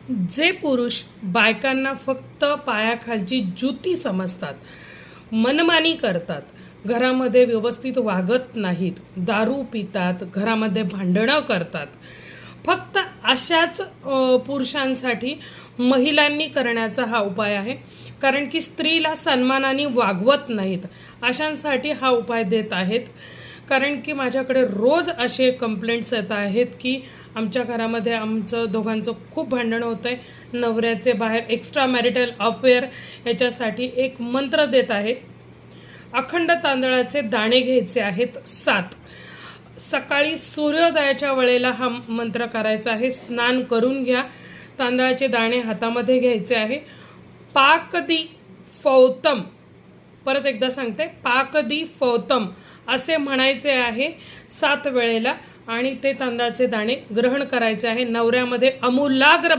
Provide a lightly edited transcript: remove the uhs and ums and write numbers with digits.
जे पुरुष बायकांना फक्त पायाखालची जुती समजतात, मनमानी करतात, घरामध्ये व्यवस्थित वागत नाहीत, दारू पितात, घरामध्ये भांडणं करतात, फक्त अशाच पुरुषांसाठी महिलांनी करण्याचा हा उपाय आहे. कारण की स्त्रीला सन्मानाने वागवत नाहीत, अशांसाठी हा उपाय देत आहेत. कारण की माझ्याकडे रोज असे कंप्लेंट्स येत आहेत की आमच्या घरामध्ये आमचं दोघांचं खूप भांडण होतं आहे, नवऱ्याचे बाहेर एक्स्ट्रा मॅरिटल अफेअर, याच्यासाठी एक मंत्र देत आहे. अखंड तांदळाचे दाणे घ्यायचे आहेत 7. सकाळी सूर्योदयाच्या वेळेला हा मंत्र करायचा आहे. स्नान करून घ्या, तांदळाचे दाणे हातामध्ये घ्यायचे आहे. पाकदी फौतम, परत एकदा सांगते, पाकदी फौतम असे म्हणायचे आहे 7 वेळेला आणि ते तांदळाचे दाणे ग्रहण करायचे आहे. नवऱ्यामध्ये आमूलाग्र